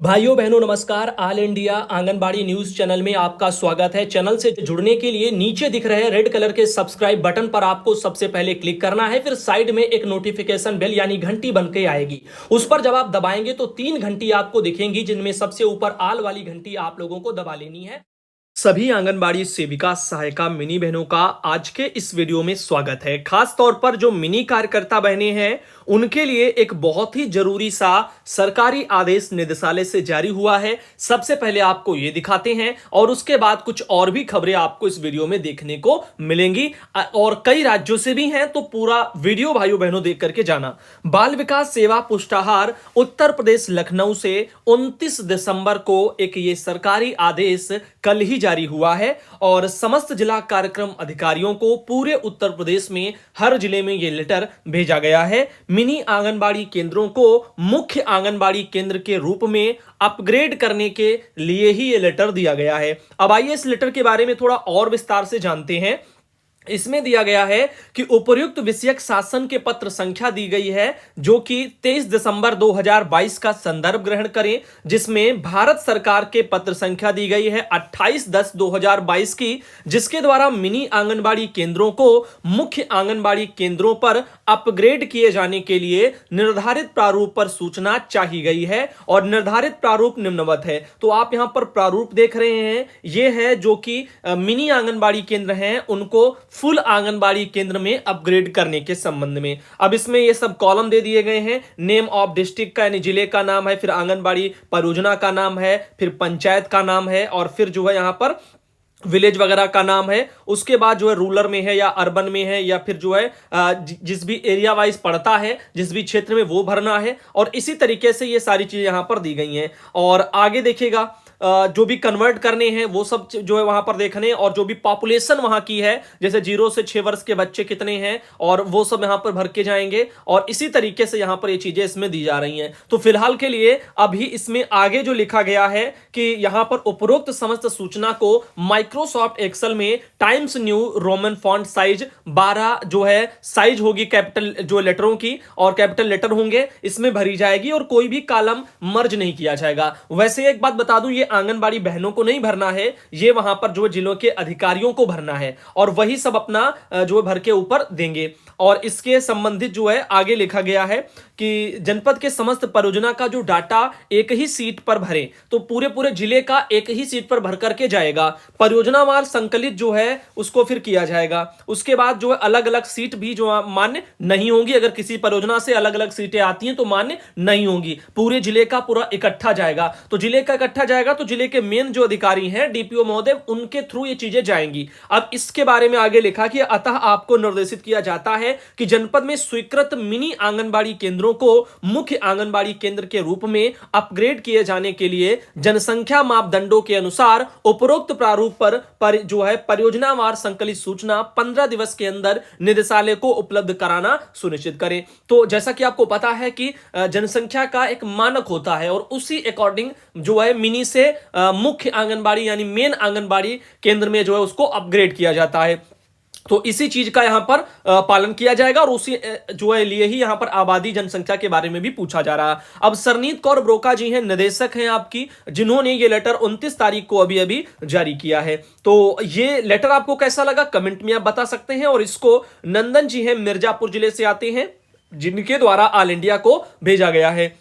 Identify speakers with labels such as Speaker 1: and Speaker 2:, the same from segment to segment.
Speaker 1: भाइयों बहनों नमस्कार। All India anganwadi news channel में आपका स्वागत है। चैनल से जुड़ने के लिए नीचे दिख रहे रेड कलर के सब्सक्राइब बटन पर आपको सबसे पहले क्लिक करना है। फिर साइड में एक नोटिफिकेशन बेल यानी घंटी बन के आएगी, उस पर जब आप दबाएंगे तो 3 घंटी आपको दिखेंगी, जिनमें सबसे ऊपर ऑल वाली घंटी आप लोगों को दबा लेनी है। सभी आंगनबाड़ी सेविका सहायिका मिनी बहनों का आज के इस वीडियो में स्वागत है। खास तौर पर जो मिनी कार्यकर्ता बहनें हैं उनके लिए एक बहुत ही जरूरी सा सरकारी आदेश निदेशालय से जारी हुआ है। सबसे पहले आपको ये दिखाते हैं और उसके बाद कुछ और भी खबरें आपको इस वीडियो में देखने को मिलेंगी और कई राज्यों से भी हैं, तो पूरा वीडियो भाइयों बहनों देख करके जाना। बाल विकास सेवा पुष्टाहार उत्तर प्रदेश लखनऊ से 29 दिसंबर को एक ये सरकारी आदेश कल ही जारी हुआ है और समस्त जिला कार्यक्रम अधिकारियों को पूरे उत्तर प्रदेश में हर जिले में ये लेटर भेजा गया है। मिनी आंगनबाड़ी केंद्रों को मुख्य आंगनबाड़ी केंद्र के रूप में अपग्रेड करने के लिए ही ये लेटर दिया गया है। अब आइए इस लेटर के बारे में थोड़ा और विस्तार से जानते हैं। इसमें दिया गया है कि उपर्युक्त विषयक शासन के पत्र संख्या दी गई है, जो कि 23 दिसंबर 2022 का संदर्भ ग्रहण करें, जिसमें भारत सरकार के पत्र संख्या दी गई है 28/10/2022 की, जिसके द्वारा मिनी आंगनबाड़ी केंद्रों को मुख्य आंगनबाड़ी केंद्रों पर अपग्रेड किए जाने के लिए निर्धारित प्रारूप पर सूचना चाहिए गई है और निर्धारित प्रारूप निम्नवत है। तो आप यहां पर प्रारूप देख रहे हैं, यह है जो कि मिनी आंगनबाड़ी केंद्र हैं उनको फुल आंगनबाड़ी केंद्र में अपग्रेड करने के संबंध में। अब इसमें ये सब कॉलम दे दिए गए हैं। नेम ऑफ डिस्ट्रिक्ट का यानी जिले का नाम है, फिर आंगनबाड़ी परियोजना का नाम है, फिर पंचायत का नाम है और फिर जो है यहां पर विलेज वगैरह का नाम है। उसके बाद जो है रूरल में है या अर्बन में है या फिर जो है जिस भी एरिया वाइज पड़ता है, जिस भी क्षेत्र में वो भरना है और इसी तरीके से ये सारी चीजें यहां पर दी गई हैं। और आगे देखिएगा जो भी कन्वर्ट करने हैं वो सब जो है वहां पर देखने, और जो भी पॉपुलेशन वहां की है, जैसे 0 से 6 वर्ष के बच्चे कितने हैं और वो सब यहां पर भर के जाएंगे और इसी तरीके से यहां पर ये चीजें इसमें दी जा रही हैं। तो फिलहाल के लिए अभी इसमें आगे जो लिखा गया है कि यहां पर उपरोक्त समस्त सूचना को माइक्रोसॉफ्ट एक्सेल में times new Roman font size 12 जो है साइज होगी कैपिटल जो लेटरों की और कैपिटल लेटर होंगे, इसमें भरी जाएगी और कोई भी कॉलम मर्ज नहीं किया जाएगा। वैसे एक बात बता दूं, ये आंगनबाड़ी बहनों को नहीं भरना है, ये वहां पर जो जिलों के अधिकारियों को भरना है और वही सब अपना जो भर के ऊपर देंगे। और इसके संबंधित जो है आगे लिखा गया है कि जनपद के समस्त परियोजना का जो डाटा एक ही सीट पर भरे, तो पूरे पूरे जिले का एक ही सीट पर भर करके जाएगा। परियोजनावार संकलित जो है उसको फिर किया जाएगा। उसके बाद जो है अलग अलग सीट भी जो मान्य नहीं होंगी। अगर किसी परियोजना से अलग अलग सीटें आती हैं तो मान्य नहीं होंगी। पूरे जिले का पूरा इकट्ठा जाएगा। तो जिले का इकट्ठा जाएगा तो जिले के मेन जो अधिकारी हैं डीपीओ महोदय, उनके थ्रू ये चीजें जाएंगी। अब इसके बारे में आगे लिखा कि अतः आपको निर्देशित किया जाता है कि जनपद में स्वीकृत मिनी आंगनबाड़ी केंद्रों को मुख्य आंगनबाड़ी केंद्र के रूप में अपग्रेड किए जाने के लिए जनसंख्या मापदंडों के अनुसार उपरोक्त प्रारूप पर जो है परियोजनावार संकलित सूचना 15 दिवस के अंदर निदेशालय को उपलब्ध कराना सुनिश्चित करें। तो जैसा कि आपको पता है कि जनसंख्या का एक मानक होता है और उसी अकॉर्डिंग जो है मिनी से मुख्य आंगनबाड़ी यानी मेन आंगनबाड़ी केंद्र में जो है उसको अपग्रेड किया जाता है। तो इसी चीज का यहां पर पालन किया जाएगा और उसी जो है लिए ही यहां पर आबादी जनसंख्या के बारे में भी पूछा जा रहा है। अब सरनीत कौर ब्रोका जी हैं, निदेशक हैं आपकी, जिन्होंने ये लेटर 29 तारीख को अभी अभी जारी किया है। तो ये लेटर आपको कैसा लगा कमेंट में आप बता सकते हैं। और इसको नंदन जी हैं, मिर्जापुर जिले से आते हैं, जिनके द्वारा ऑल इंडिया को भेजा गया है।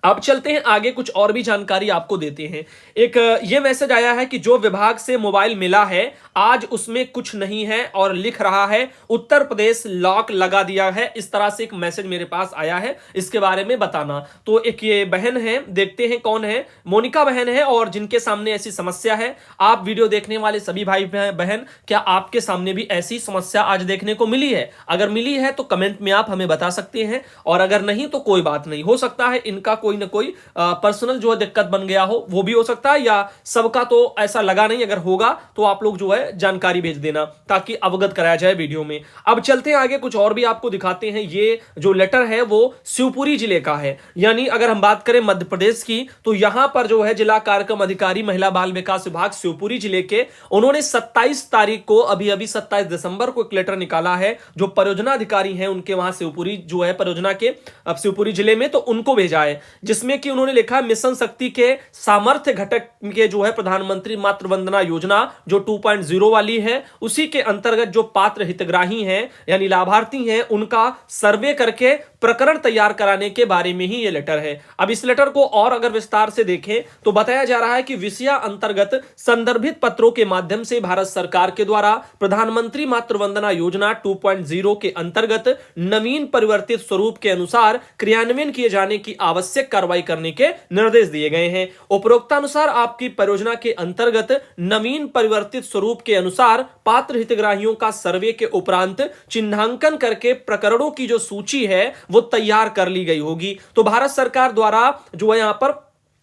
Speaker 1: अब चलते हैं आगे, कुछ और भी जानकारी आपको देते हैं। एक ये मैसेज आया है कि जो विभाग से मोबाइल मिला है आज उसमें कुछ नहीं है और लिख रहा है उत्तर प्रदेश लॉक लगा दिया है। इस तरह से एक मैसेज मेरे पास आया है, इसके बारे में बताना। तो एक ये बहन है, देखते हैं कौन है, मोनिका बहन है और जिनके सामने ऐसी समस्या है। आप वीडियो देखने वाले सभी भाई बहन, क्या आपके सामने भी ऐसी समस्या आज देखने को मिली है? अगर मिली है तो कमेंट में आप हमें बता सकते हैं और अगर नहीं तो कोई बात नहीं, हो सकता है इनका कोई ना कोई पर्सनल जो है दिक्कत बन गया हो, वो भी हो सकता है, या सबका तो ऐसा लगा नहीं। अगर होगा तो आप लोग जो है जानकारी भेज देना ताकि अवगत कराया जाए वीडियो में। अब चलते हैं आगे, कुछ और भी आपको दिखाते हैं। ये जो लेटर है वो शिवपुरी जिले का है, यानी अगर हम बात करें मध्य प्रदेश की तो यहां पर जो है जिला कार्यक्रम अधिकारी महिला बाल विकास विभाग शिवपुरी जिले के, उन्होंने 27 तारीख को अभी 27 दिसंबर को एक लेटर निकाला है। जो परियोजना अधिकारी हैं उनके वहां शिवपुरी जो है परियोजना के शिवपुरी जिले में, तो उनको भेजा है। जिसमें कि उन्होंने लिखा मिशन शक्ति के सामर्थ्य घटक के जो है प्रधानमंत्री मातृ वंदना योजना जो 2.0 वाली है, उसी के अंतर्गत जो पात्र हितग्राही हैं यानी लाभार्थी हैं उनका सर्वे करके प्रकरण तैयार कराने के बारे में ही यह लेटर है। अब इस लेटर को और अगर विस्तार से देखें तो बताया जा रहा है कि विषया अंतर्गत संदर्भित पत्रों के माध्यम से भारत सरकार के द्वारा प्रधानमंत्री मातृ वंदना योजना 2.0 के अंतर्गत नवीन परिवर्तित स्वरूप के अनुसार क्रियान्वयन किए जाने की आवश्यक कार्रवाई करने के निर्देश दिए गए हैं। उपरोक्तानुसार आपकी परियोजना के अंतर्गत नवीन परिवर्तित स्वरूप के अनुसार पात्र हितग्राहियों का सर्वे के उपरांत चिन्हांकन करके प्रकरणों की जो सूची है वो तैयार कर ली गई होगी। तो भारत सरकार द्वारा जो है यहां पर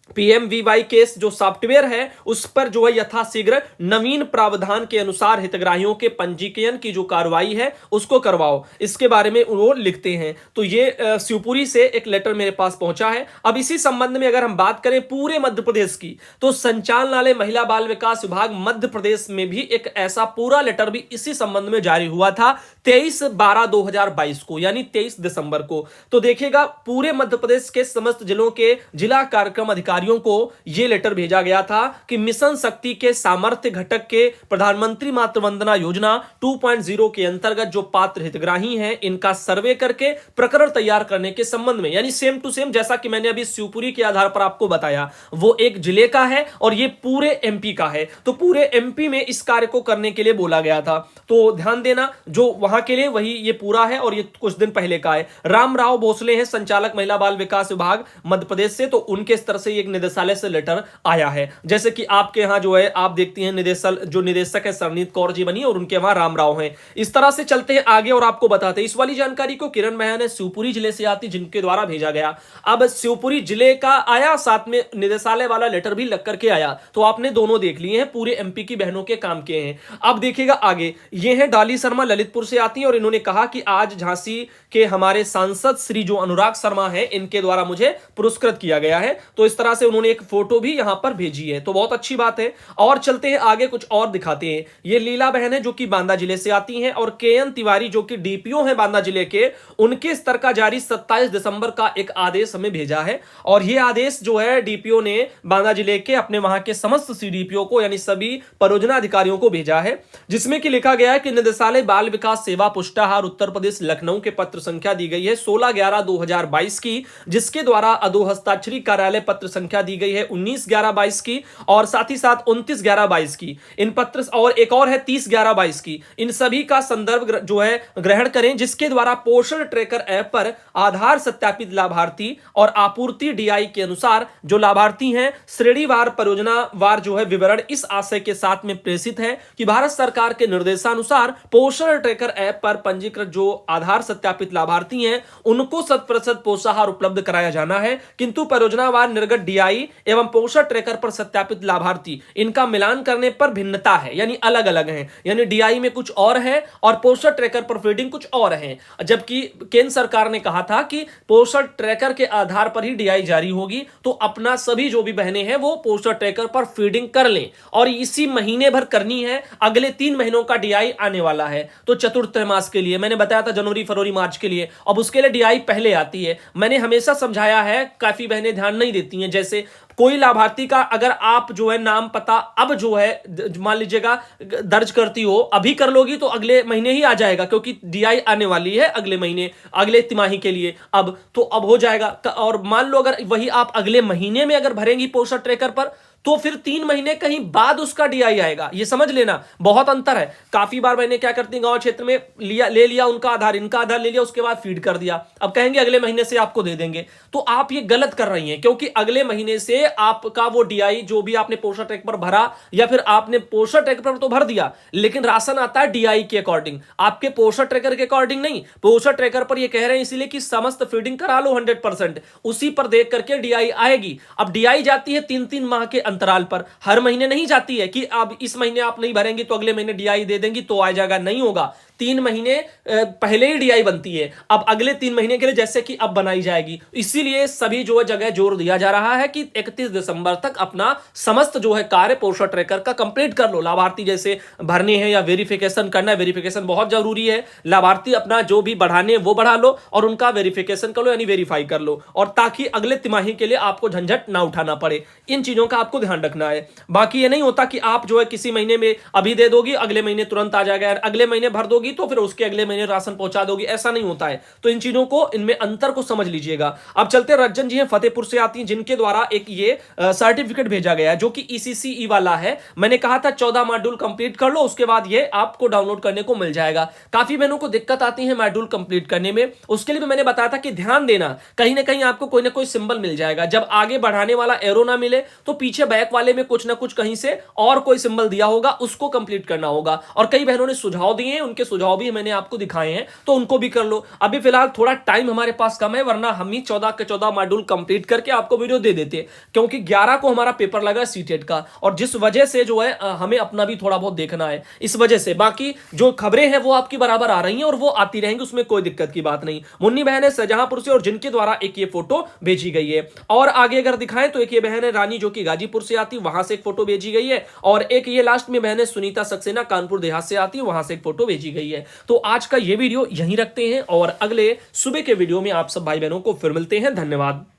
Speaker 1: PMVY केस जो सॉफ्टवेयर है उस पर जो है यथाशीघ्र नवीन प्रावधान के अनुसार हितग्राहियों के पंजीकरण की जो कार्रवाई है उसको करवाओ, इसके बारे में वो लिखते हैं। तो ये शिवपुरी से एक लेटर मेरे पास पहुंचा है। अब इसी संबंध में अगर हम बात करें पूरे मध्य प्रदेश की, तो संचालनालय महिला बाल विकास विभाग मध्य प्रदेश में भी एक ऐसा पूरा लेटर भी इसी संबंध में जारी हुआ था 23/12/2022 को, यानी 23 दिसंबर को। तो देखिएगा पूरे मध्य प्रदेश के समस्त जिलों के जिला कार्यक्रम अधिकारी को यह लेटर भेजा गया था कि मिशन शक्ति के सामर्थ्य घटक के प्रधानमंत्री मातृ वंदना योजना 2.0 के अंतर्गत जो पात्र हितग्राही हैं इनका सर्वे करके प्रकरण तैयार करने के संबंध में, यानी सेम टू सेम जैसा कि मैंने अभी शिवपुरी के आधार पर आपको बताया, वो एक जिले का है और ये पूरे एमपी का है। तो पूरे एमपी में इस कार्य को करने के लिए बोला गया था। तो ध्यान देना जो वहां के लिए वही ये पूरा है और ये कुछ दिन पहले का है। रामराव भोसले हैं संचालक महिला बाल विकास विभाग मध्य प्रदेश से, तो उनके स्तर से एक निदेशालय से लेटर आया है। जैसे कि आपके यहां जो है आप देखती हैं निदेशक है सरनीत कौर जी बनी और उनके वहां रामराव हैं। इस तरह से चलते हैं आगे और आपको बताते हैं। इस वाली जानकारी को किरण महया ने शिवपुरी जिले से आती जिनके द्वारा भेजा गया। अब शिवपुरी जिले का आया, साथ में निदेशालय वाला लेटर भी लग करके आया, तो आपने दोनों देख लिए हैं, पूरे एमपी की बहनों के काम किए हैं। अब देखिएगा आगे, ये हैं डॉली शर्मा ललितपुर से आती हैं और इन्होंने कहा कि आज झांसी के हमारे सांसद श्री जो अनुराग शर्मा है इनके द्वारा मुझे पुरस्कृत किया गया है। तो इस तरह से उन्होंने एक फोटो भी यहां पर भेजी है, तो बहुत अच्छी बात है। और चलते हैं आगे, कुछ और दिखाते हैं। ये लीला बहन है जो कि बांदा जिले से आती हैं और केएन तिवारी जो कि डीपीओ है बांदा जिले के, उनके स्तर का जारी 27 दिसंबर का एक आदेश हमें भेजा है। और यह आदेश जो है डीपीओ ने बांदा जिले के अपने वहां के समस्त सीडीपीओ को यानी सभी परियोजना अधिकारियों को भेजा है, जिसमें कि लिखा गया है कि निदेशालय बाल विकास सेवा पुष्टाहार उत्तर प्रदेश लखनऊ के पत्र संख्या दी गई है 16/11/2022 की, जिसके द्वारा अधोहस्ताक्षरी कार्यालय पत्र संख्या दी गई है 19/11/22 की और साथ ही साथ 29/11/22 की। इन पत्र और एक और है 30/11/22 की। इन सभी का संदर्भ जो है ग्रहण करें, जिसके द्वारा पोषण ट्रैकर ऐप पर आधार सत्यापित लाभार्थी और आपूर्ति डीआई के अनुसार जो लाभार्थी हैं श्रेणीवार परियोजना वार जो है विवरण इस आशय के साथ में प्रेषित है कि भारत सरकार के निर्देशानुसार पोषण ट्रैकर ऐप पर पंजीकृत जो आधार सत्यापित लाभार्थी हैं उनको 100% पोषाहार उपलब्ध कराया जाना है, किंतु परियोजनावार निर्गत डीआई एवं पोषण ट्रैकर पर सत्यापित लाभार्थी इनका मिलान करने पर भिन्नता है, यानी अलग अलग हैं। यानी डीआई में कुछ और है और पोषण ट्रैकर पर फीडिंग कुछ और है। जबकि केंद्र सरकार ने कहा था कि पोषण ट्रैकर के आधार पर ही डीआई जारी होगी, तो अपना सभी जो भी बहनें हैं वो पोषण ट्रैकर पर फीडिंग कर लें और इसी महीने भर करनी है। अगले 3 महीनों का डीआई आने वाला है। तो चतुर्थ मास के लिए मैंने बताया था जनवरी फरवरी मार्च के लिए, अब उसके लिए डीआई पहले आती है। मैंने हमेशा समझाया है, काफी बहनें ध्यान नहीं देती हैं। जैसे कोई लाभार्थी का अगर आप जो है नाम पता अब जो है मान लीजिएगा दर्ज करती हो, अभी कर लोगी तो अगले महीने ही आ जाएगा, क्योंकि डीआई आने वाली है अगले महीने अगले तिमाही के लिए। अब हो जाएगा। और मान लो अगर वही आप अगले महीने में अगर भरेंगी पोषण ट्रैकर पर, तो फिर 3 महीने कहीं बाद उसका डीआई आएगा। ये समझ लेना, बहुत अंतर है। काफी बार मैंने क्या करती गांव क्षेत्र में ले लिया उनका आधार, इनका आधार ले लिया, उसके बाद फीड कर दिया, अब कहेंगे अगले महीने से आपको दे देंगे। तो आप ये गलत कर रही हैं, क्योंकि अगले महीने से आपका वो डीआई जो भी आपने पोषण ट्रैकर पर भरा या फिर आपने पोषण ट्रैकर पर तो भर दिया, लेकिन राशन आता है डीआई के अकॉर्डिंग, आपके पोषण ट्रैकर के अकॉर्डिंग नहीं। पोषण ट्रैकर पर ये कह रहे हैं इसलिए कि समस्त फीडिंग करा लो 100%, उसी पर देख करके डीआई आएगी। अब डीआई जाती है 3-3 माह के अंतराल पर, हर महीने नहीं जाती है कि अब इस महीने आप नहीं भरेंगे तो अगले महीने डीआई दे देंगी तो आ जाएगा, नहीं होगा। 3 महीने पहले ही डीआई बनती है, अब अगले 3 महीने के लिए जैसे कि अब बनाई जाएगी। इसीलिए सभी जो है जगह जोर दिया जा रहा है कि 31 दिसंबर तक अपना समस्त जो है कार्य पोषण ट्रैकर का कंप्लीट कर लो। लाभार्थी जैसे भरने हैं या वेरिफिकेशन करना है, वेरिफिकेशन बहुत जरूरी है। लाभार्थी अपना जो भी बढ़ाने वो बढ़ा लो और उनका वेरिफिकेशन कर लो यानी वेरीफाई कर लो, और ताकि अगले तिमाही के लिए आपको झंझट ना उठाना पड़े। इन चीजों का आपको ध्यान रखना है। बाकी ये नहीं होता कि आप जो है किसी महीने में अभी दे दोगी, अगले महीने तुरंत आ जाएगा, अगले महीने भर दोगी तो फिर उसके अगले महीने राशन पहुंचा दोगी, ऐसा नहीं होता है। तो इन चीजों को, इनमें अंतर को समझ लीजिएगा। अब चलते रज्जन जी हैं फतेहपुर से आती हैं, जिनके द्वारा एक ये सर्टिफिकेट भेजा गया है जो कि ईसीसी वाला है। मैंने कहा था 14 मॉड्यूल कंप्लीट कर लो, उसके बाद ये आपको डाउनलोड करने को मिल जाएगा। काफी बहनों को दिक्कत आती है मॉड्यूल कंप्लीट करने में, उसके लिए भी मैंने बताया था कि ध्यान देना, कहीं ना कहीं आपको कोई ना कोई सिंबल मिल जाएगा। जब आगे बढ़ाने वाला एरो ना मिले तो पीछे बैक वाले में कुछ ना कुछ कहीं से और कोई सिंबल दिया होगा, उसको कंप्लीट करना होगा। और कई बहनों ने सुझाव दिए हैं, उनके सुझाव भी मैंने आपको दिखाए हैं, तो उनको भी कर लो। अभी फिलहाल थोड़ा टाइम हमारे पास कम है, वरना हम ही 14 के 14 मॉड्यूल कंप्लीट करके आपको वीडियो दे देते, क्योंकि 11 को हमारा पेपर लगा सीटेट का, और जिस वजह से जो है हमें अपना भी थोड़ा बहुत देखना है, इस वजह से। बाकी जो खबरें हैं वो आपकी बराबर आ रही हैं और वो आती रहेंगी, उसमें कोई दिक्कत की बात नहीं। मुन्नी बहन है शाहजहांपुर से, और जिनके द्वारा एक ये फोटो भेजी गई है। और आगे अगर दिखाएं तो एक ये बहन है रानी, जो कि गाजीपुर से आती, वहां से एक फोटो भेजी गई है। और एक ये लास्ट में बहन है सुनीता सक्सेना, कानपुर देहात से आती है, वहां से एक फोटो भेजी गई है। तो आज का ये वीडियो यहीं रखते हैं और अगले सुबह के वीडियो में आप सब भाई बहनों को फिर मिलते हैं। धन्यवाद।